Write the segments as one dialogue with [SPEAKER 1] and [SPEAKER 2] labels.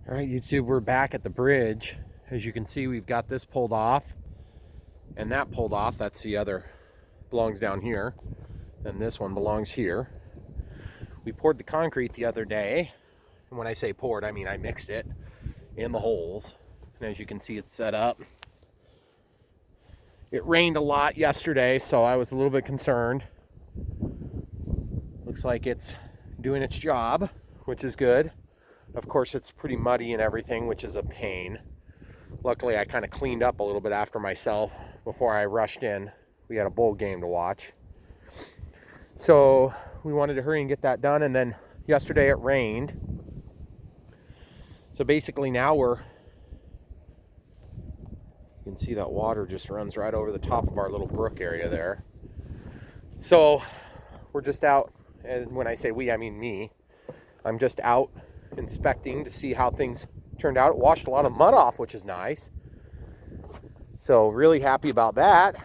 [SPEAKER 1] All right, YouTube, we're back at the bridge. As you can see, we've got this pulled off and that pulled off. That's the other, belongs down here. Then this one belongs here. We poured the concrete the other day. And when I say poured, I mean I mixed it in the holes. And as you can see, it's set up. It rained a lot yesterday, so I was a little bit concerned. Looks like it's doing its job, which is good. Of course, it's pretty muddy and everything, which is a pain. Luckily, I kind of cleaned up a little bit after myself before I rushed in. We had a bowl game to watch. So we wanted to hurry and get that done, and then yesterday it rained. So basically now you can see that water just runs right over the top of our little brook area there. So we're just out, and when I say we, I mean me. I'm just out inspecting to see how things turned out. It washed a lot of mud off, which is nice. So really happy about that.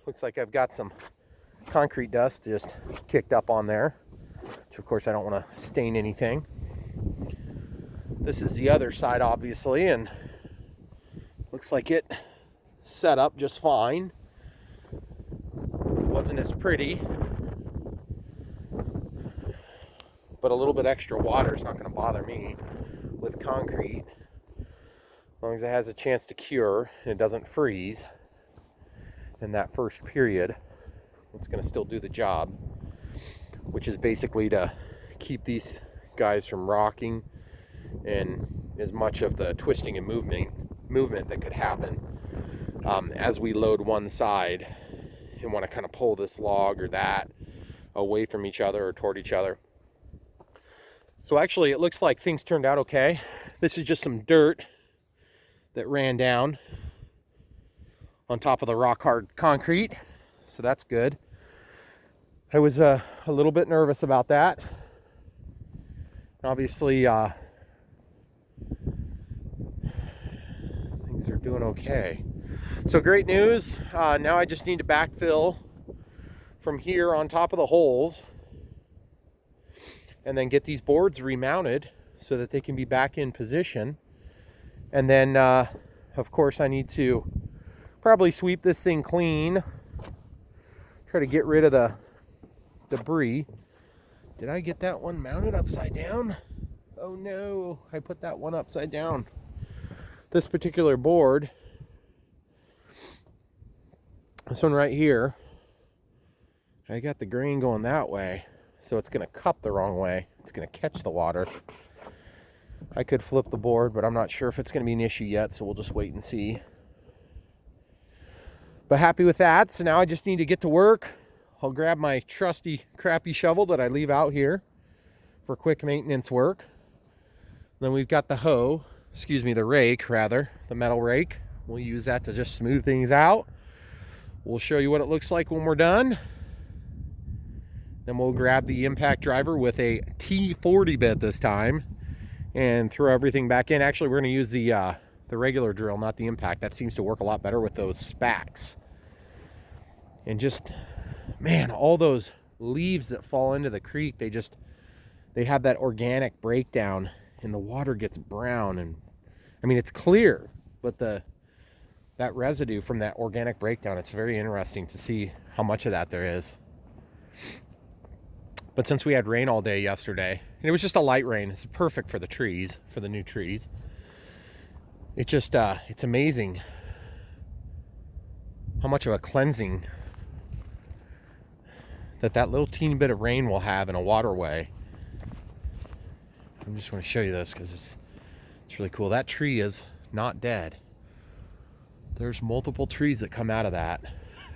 [SPEAKER 1] Looks like I've got some concrete dust just kicked up on there, which of course I don't want to stain anything. This is the other side, obviously, and looks like it set up just fine. It wasn't as pretty, but a little bit extra water is not going to bother me with concrete, as long as it has a chance to cure and it doesn't freeze in that first period. It's going to still do the job, which is basically to keep these guys from rocking and as much of the twisting and movement that could happen as we load one side and want to kind of pull this log or that away from each other or toward each other. So actually it looks like things turned out okay. This is just some dirt that ran down on top of the rock hard concrete, so that's good. I was a little bit nervous about that. Obviously things are doing okay. So great news. Now I just need to backfill from here on top of the holes and then get these boards remounted so that they can be back in position. And then of course I need to probably sweep this thing clean, try to get rid of the debris. Did I get that one mounted upside down? Oh no, I put that one upside down. This particular board, this one right here, I got the grain going that way, so it's going to cup the wrong way. It's going to catch the water. I could flip the board, but I'm not sure if it's going to be an issue yet, so we'll just wait and see. But happy with that. So now I just need to get to work. I'll grab my trusty crappy shovel that I leave out here for quick maintenance work. Then we've got the the rake rather, the metal rake. We'll use that to just smooth things out. We'll show you what it looks like when we're done. Then we'll grab the impact driver with a T40 bit this time and throw everything back in. Actually, we're going to use the regular drill, not the impact. That seems to work a lot better with those spacks. And just, man, all those leaves that fall into the creek, they have that organic breakdown and the water gets brown. And I mean, it's clear, but that residue from that organic breakdown, it's very interesting to see how much of that there is. But since we had rain all day yesterday, and it was just a light rain, it's perfect for the trees, for the new trees. It just, it's amazing how much of a cleansing that little teeny bit of rain will have in a waterway. I just want to show you this because it's really cool. That tree is not dead. There's multiple trees that come out of that.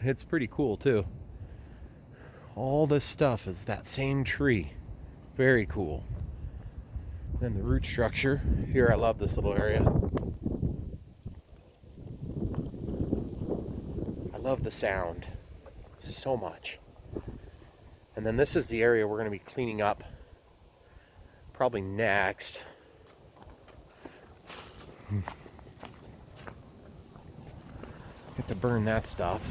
[SPEAKER 1] It's pretty cool too. All this stuff is that same tree. Very cool. Then the root structure. Here, I love this little area. I love the sound so much. And then this is the area we're going to be cleaning up probably next. Get to burn that stuff.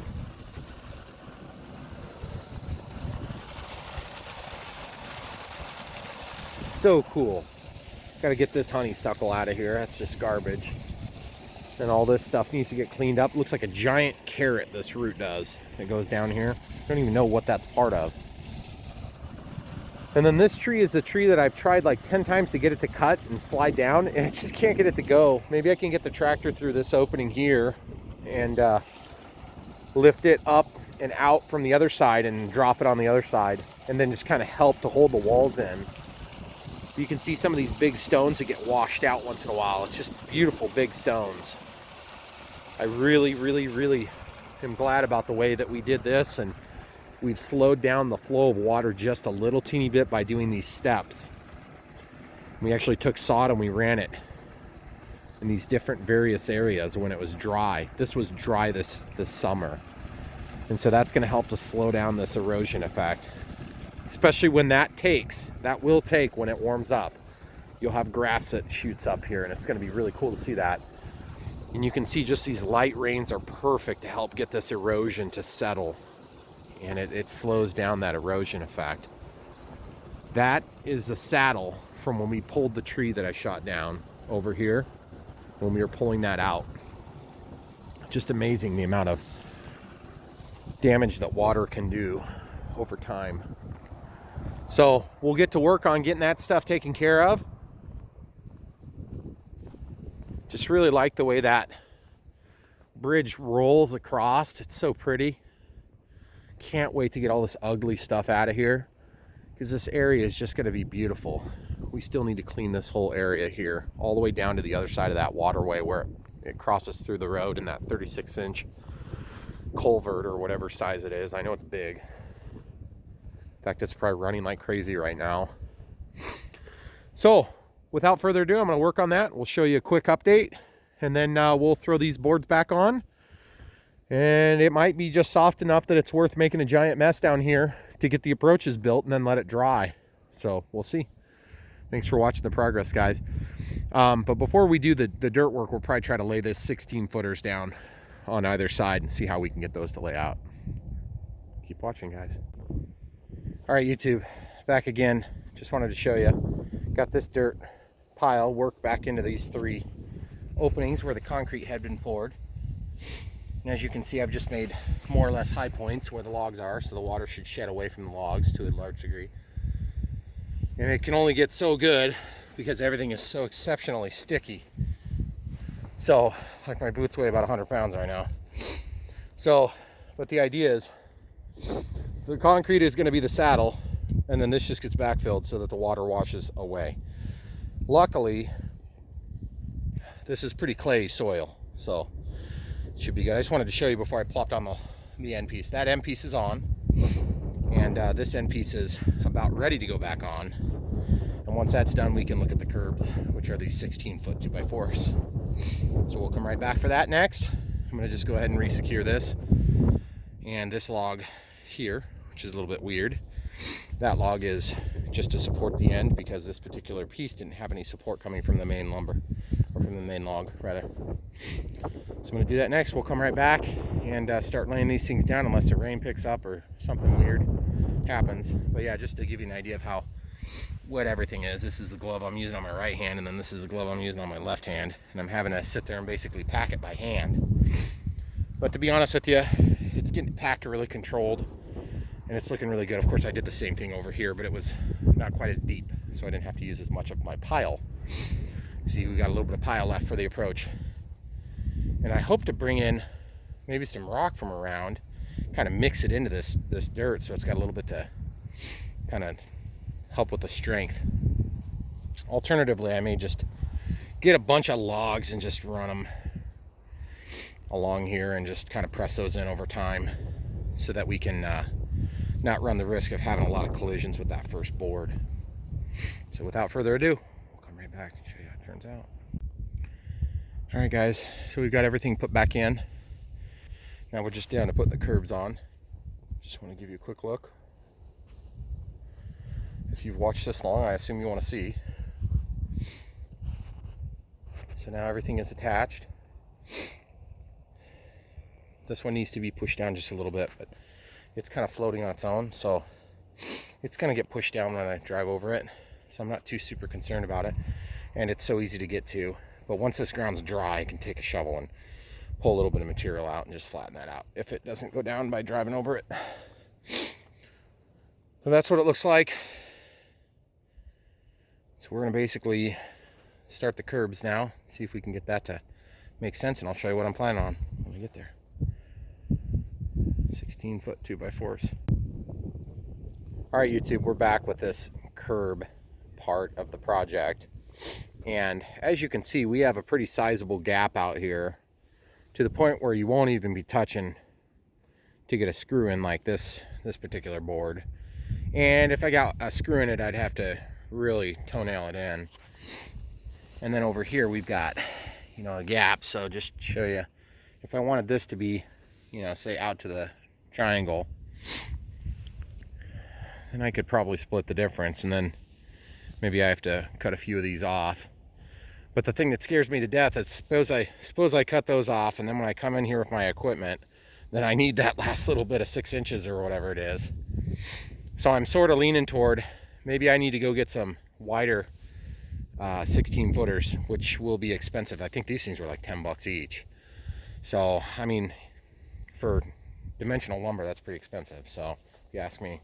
[SPEAKER 1] So cool. Got to get this honeysuckle out of here. That's just garbage. And all this stuff needs to get cleaned up. Looks like a giant carrot, this root does. It goes down here. I don't even know what that's part of. And then this tree is a tree that I've tried like 10 times to get it to cut and slide down, and I just can't get it to go. Maybe I can get the tractor through this opening here and lift it up and out from the other side and drop it on the other side, and then just kind of help to hold the walls in. You can see some of these big stones that get washed out once in a while. It's just beautiful big stones. I really, really, really am glad about the way that we did this, and we've slowed down the flow of water just a little teeny bit by doing these steps. We actually took sod and we ran it in these different various areas when it was dry. This was dry this summer. And so that's going to help to slow down this erosion effect. Especially when that will take when it warms up. You'll have grass that shoots up here, and it's going to be really cool to see that. And you can see just these light rains are perfect to help get this erosion to settle. And it slows down that erosion effect. That is the saddle from when we pulled the tree that I shot down over here, when we were pulling that out. Just amazing the amount of damage that water can do over time. So we'll get to work on getting that stuff taken care of. Just really like the way that bridge rolls across. It's so pretty. Can't wait to get all this ugly stuff out of here, because this area is just going to be beautiful. We still need to clean this whole area here all the way down to the other side of that waterway where it crosses through the road in that 36-inch culvert or whatever size it is. I know it's big. In fact, it's probably running like crazy right now. So without further ado, I'm going to work on that. We'll show you a quick update, and then we'll throw these boards back on. And it might be just soft enough that it's worth making a giant mess down here to get the approaches built and then let it dry. So we'll see. Thanks for watching the progress, guys. But before we do the dirt work, we'll probably try to lay this 16-footers down on either side and see how we can get those to lay out. Keep watching, guys. All right, YouTube, back again. Just wanted to show you. Got this dirt pile worked back into these 3 openings where the concrete had been poured. And as you can see, I've just made more or less high points where the logs are, so the water should shed away from the logs to a large degree. And it can only get so good because everything is so exceptionally sticky. So, like, my boots weigh about 100 pounds right now. So, but the idea is the concrete is going to be the saddle, and then this just gets backfilled so that the water washes away. Luckily, this is pretty clay soil, so should be good. I just wanted to show you before I plopped on the end piece. That end piece is on, and this end piece is about ready to go back on. And once that's done, we can look at the curbs, which are these 16-foot 2x4s. So we'll come right back for that next. I'm gonna just go ahead and re-secure this. And this log here, which is a little bit weird, that log is just to support the end because this particular piece didn't have any support coming from the main lumber, or from the main log rather. So I'm going to do that next. We'll come right back and start laying these things down unless the rain picks up or something weird happens. But yeah, just to give you an idea of how wet everything is. This is the glove I'm using on my right hand, and then this is the glove I'm using on my left hand, and I'm having to sit there and basically pack it by hand. But to be honest with you, it's getting packed really controlled, and it's looking really good. Of course, I did the same thing over here, but it was not quite as deep, so I didn't have to use as much of my pile. See, we got a little bit of pile left for the approach. And I hope to bring in maybe some rock from around, kind of mix it into this dirt so it's got a little bit to kind of help with the strength. Alternatively, I may just get a bunch of logs and just run them along here and just kind of press those in over time so that we can not run the risk of having a lot of collisions with that first board. So without further ado, we'll come right back and show you how it turns out. All right, guys, so we've got everything put back in. Now we're just down to put the curbs on. Just want to give you a quick look. If you've watched this long, I assume you want to see. So now everything is attached. This one needs to be pushed down just a little bit, but it's kind of floating on its own, so it's going to get pushed down when I drive over it. So I'm not too super concerned about it. and it's so easy to get to. But once this ground's dry, I can take a shovel and pull a little bit of material out and just flatten that out if it doesn't go down by driving over it. So that's what it looks like. So we're going to basically start the curbs now, see if we can get that to make sense, and I'll show you what I'm planning on when we get there. 16-foot 2x4s. All right, YouTube, we're back with this curb part of the project. And as you can see, we have a pretty sizable gap out here to the point where you won't even be touching to get a screw in like this particular board. And if I got a screw in it, I'd have to really toenail it in. And then over here we've got, you know, a gap. So just to show you, if I wanted this to be, you know, say out to the triangle, then I could probably split the difference, and then maybe I have to cut a few of these off. But the thing that scares me to death is suppose I cut those off, and then when I come in here with my equipment, then I need that last little bit of 6 inches or whatever it is. So I'm sort of leaning toward maybe I need to go get some wider 16 footers, which will be expensive. I think these things were like 10 bucks each. So I mean, for dimensional lumber, that's pretty expensive, so if you ask me.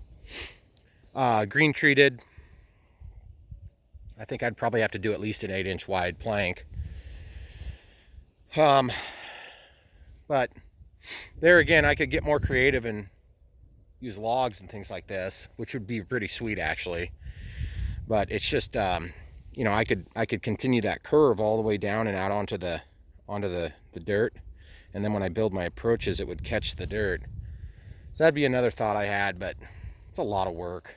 [SPEAKER 1] Green treated, I think I'd probably have to do at least an 8-inch wide plank. But there again, I could get more creative and use logs and things like this, which would be pretty sweet actually. But it's just, you know, I could continue that curve all the way down and out onto the dirt, and then when I build my approaches, it would catch the dirt. So that'd be another thought I had, but it's a lot of work.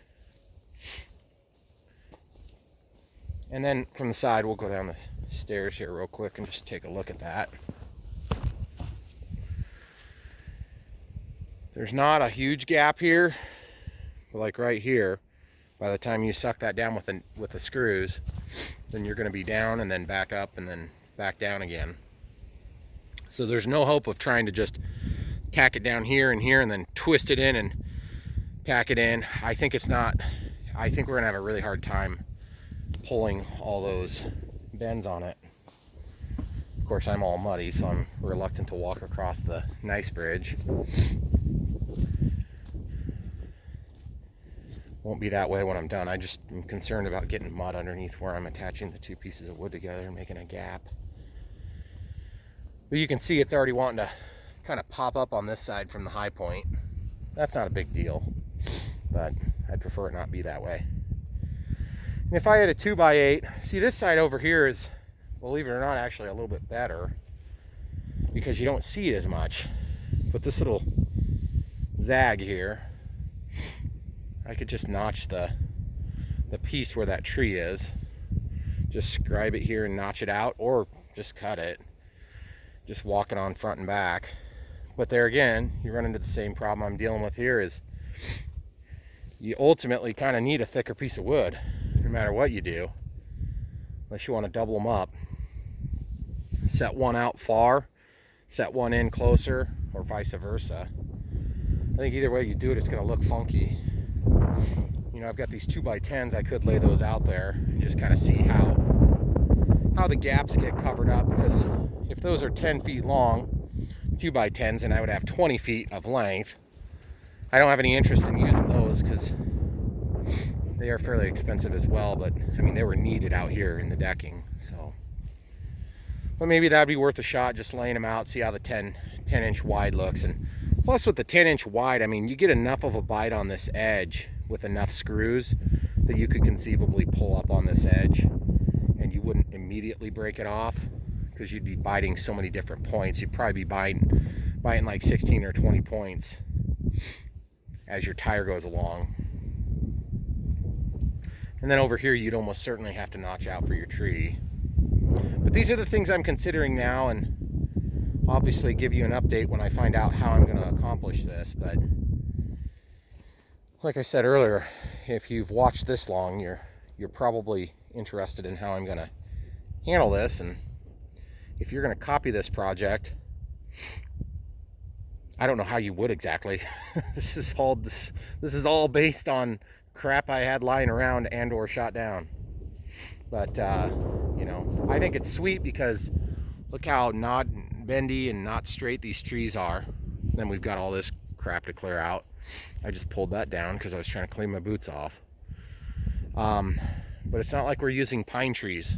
[SPEAKER 1] And then from the side, we'll go down the stairs here real quick and just take a look at that. There's not a huge gap here, but like right here, by the time you suck that down with the screws, then you're going to be down and then back up and then back down again. So there's no hope of trying to just tack it down here and here and then twist it in and tack it in. I think we're going to have a really hard time pulling all those bends on it. Of course, I'm all muddy, so I'm reluctant to walk across the nice bridge. Won't be that way when I'm done. I just am concerned about getting mud underneath where I'm attaching the two pieces of wood together and making a gap. But you can see it's already wanting to kind of pop up on this side from the high point. That's not a big deal, but I'd prefer it not be that way. And if I had a 2x8, see this side over here is, believe it or not, actually a little bit better because you don't see it as much. But this little zag here, I could just notch the piece where that tree is, just scribe it here and notch it out, or just cut it, just walk it on front and back. But there again, you run into the same problem I'm dealing with here, is you ultimately kind of need a thicker piece of wood no matter what you do, unless you want to double them up. Set one out far, set one in closer, or vice versa. I think either way you do it, it's going to look funky. You know, I've got these 2x10s. I could lay those out there and just kind of see how the gaps get covered up, because if those are 10 feet long 2x10s and I would have 20 feet of length, I don't have any interest in using those because they are fairly expensive as well. But I mean, they were needed out here in the decking, so. But maybe that'd be worth a shot, just laying them out, see how the 10-inch wide looks. And plus with the 10-inch wide, I mean, you get enough of a bite on this edge with enough screws that you could conceivably pull up on this edge and you wouldn't immediately break it off, because you'd be biting so many different points. You'd probably be biting like 16 or 20 points as your tire goes along. And then over here, you'd almost certainly have to notch out for your tree. But these are the things I'm considering now, and obviously give you an update when I find out how I'm going to accomplish this. But like I said earlier, if you've watched this long, you're probably interested in how I'm going to handle this. And if you're going to copy this project, I don't know how you would exactly. This is all based on crap I had lying around and or shot down. But you know, I think it's sweet because look how not bendy and not straight these trees are. Then we've got all this crap to clear out. I just pulled that down because I was trying to clean my boots off. But it's not like we're using pine trees.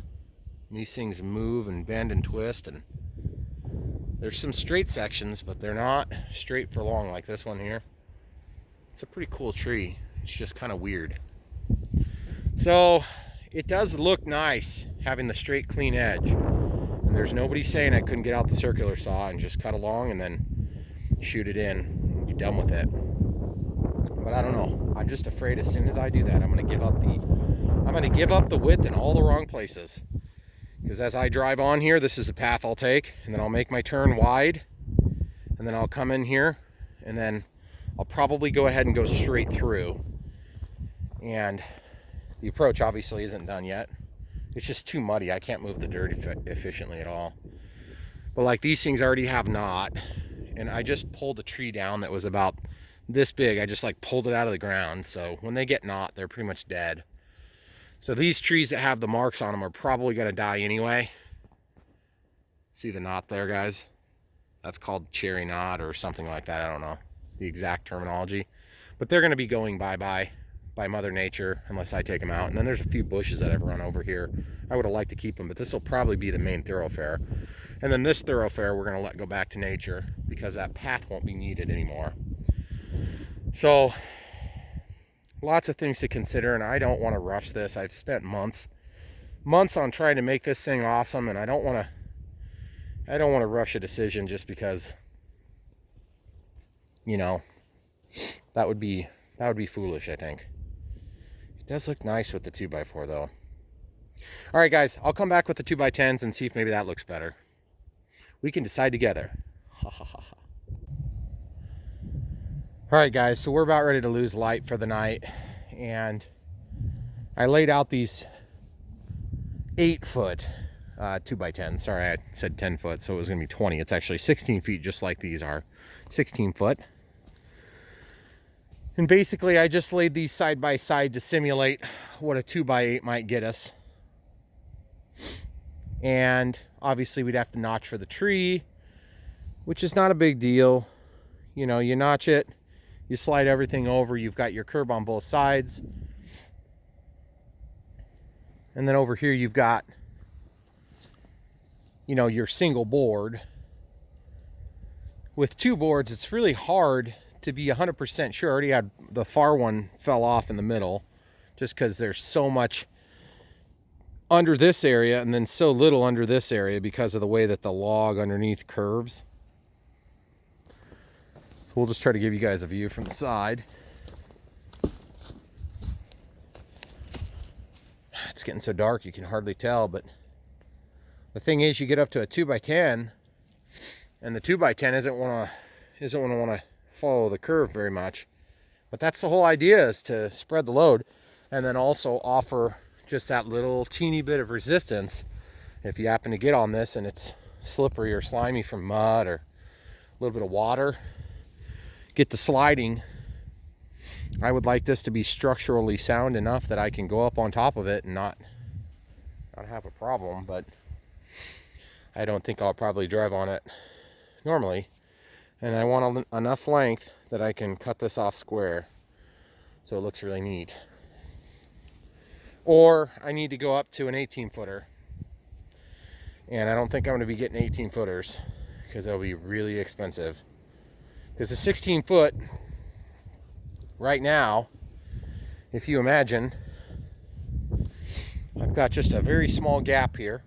[SPEAKER 1] These things move and bend and twist, and there's some straight sections, but they're not straight for long like this one here. It's a pretty cool tree. It's just kind of weird. So it does look nice having the straight, clean edge. And there's nobody saying I couldn't get out the circular saw and just cut along and then shoot it in and be done with it. But I don't know. I'm just afraid as soon as I do that, I'm going to give up the width in all the wrong places. Because as I drive on here, this is the path I'll take, and then I'll make my turn wide, and then I'll come in here, and then I'll probably go ahead and go straight through. And the approach obviously isn't done yet. It's just too muddy. I can't move the dirt efficiently at all. But like these things already have knot, and I just pulled a tree down that was about this big. I just like pulled it out of the ground. So when they get knot, they're pretty much dead. So these trees that have the marks on them are probably going to die anyway. See the knot there, guys? That's called cherry knot or something like that. I don't know the exact terminology. But they're going to be going bye-bye by Mother Nature unless I take them out. And then there's a few bushes that I've run over here. I would have liked to keep them, but this will probably be the main thoroughfare. And then this thoroughfare we're going to let go back to nature because that path won't be needed anymore. So lots of things to consider, and I don't want to rush this. I've spent months on trying to make this thing awesome, and I don't want to rush a decision just because, you know, that would be foolish, I think. It does look nice with the 2x4 though. All right, guys, I'll come back with the 2x10s and see if maybe that looks better. We can decide together. Ha ha ha. All right, guys, so we're about ready to lose light for the night, and I laid out these 8-foot 2x10. Sorry, I said 10 foot, so it was gonna be 20. It's actually 16 feet, just like these are 16 foot. And basically I just laid these side by side to simulate what a 2x8 might get us. And obviously we'd have to notch for the tree, which is not a big deal. You know, you notch it, you slide everything over, you've got your curb on both sides. And then over here you've got, you know, your single board. With 2 boards, it's really hard to be 100% sure. I already had the far one fell off in the middle just because there's so much under this area and then so little under this area because of the way that the log underneath curves. So we'll just try to give you guys a view from the side. It's getting so dark you can hardly tell, but the thing is, you get up to a 2x10 and the 2x10 isn't want to follow the curve very much. But that's the whole idea, is to spread the load and then also offer just that little teeny bit of resistance if you happen to get on this and it's slippery or slimy from mud or a little bit of water. Get the sliding. I would like this to be structurally sound enough that I can go up on top of it and not have a problem, but I don't think I'll probably drive on it normally. And I want enough length that I can cut this off square so it looks really neat. Or I need to go up to an 18-footer. And I don't think I'm going to be getting 18-footers because they'll be really expensive. Because a 16-foot, right now, if you imagine, I've got just a very small gap here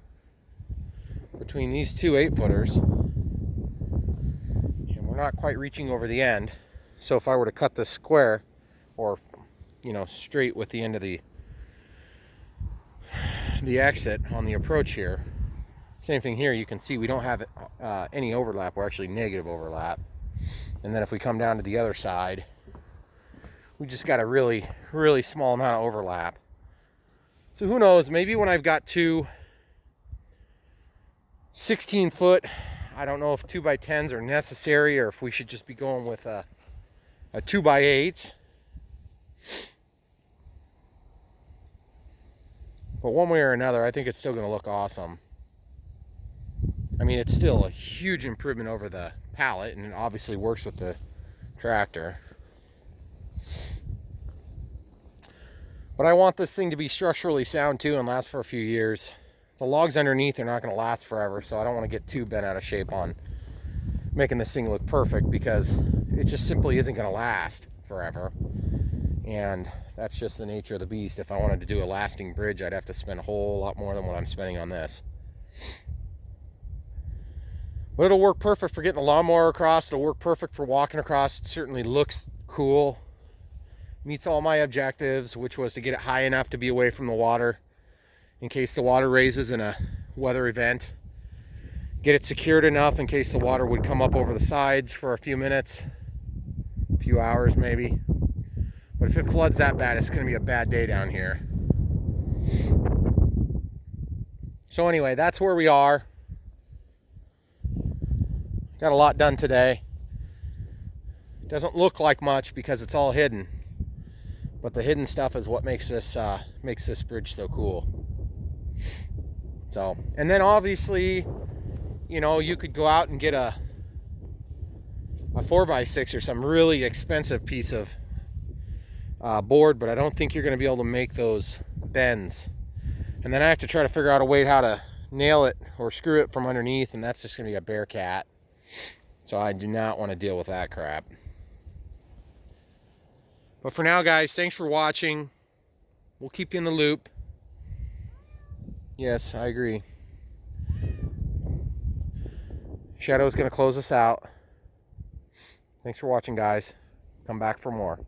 [SPEAKER 1] between these 2 8-footers. And we're not quite reaching over the end. So if I were to cut this square, or, you know, straight with the end of the exit on the approach here, same thing here, you can see we don't have any overlap. We're actually negative overlap. And then if we come down to the other side, we just got a really, really small amount of overlap. So who knows, maybe when I've got 2 16-foot, I don't know if 2x10s are necessary or if we should just be going with a 2x8. But one way or another, I think it's still going to look awesome. mean, it's still a huge improvement over the pallet, and it obviously works with the tractor. But I want this thing to be structurally sound too and last for a few years. The logs underneath are not going to last forever, so I don't want to get too bent out of shape on making this thing look perfect, because it just simply isn't going to last forever. And that's just the nature of the beast. If I wanted to do a lasting bridge, I'd have to spend a whole lot more than what I'm spending on this. But it'll work perfect for getting the lawnmower across. It'll work perfect for walking across. It certainly looks cool. Meets all my objectives, which was to get it high enough to be away from the water in case the water raises in a weather event. Get it secured enough in case the water would come up over the sides for a few minutes, a few hours maybe. But if it floods that bad, it's going to be a bad day down here. So anyway, that's where we are. Got a lot done today. Doesn't look like much because it's all hidden, but the hidden stuff is what makes this bridge so cool. So, and then obviously, you know, you could go out and get a 4x6 or some really expensive piece of board, but I don't think you're going to be able to make those bends. And then I have to try to figure out a way how to nail it or screw it from underneath, and that's just going to be a bear cat. So I do not want to deal with that crap. But for now, guys, thanks for watching. We'll keep you in the loop. Yes, I agree. Shadow's going to close us out. Thanks for watching, guys. Come back for more.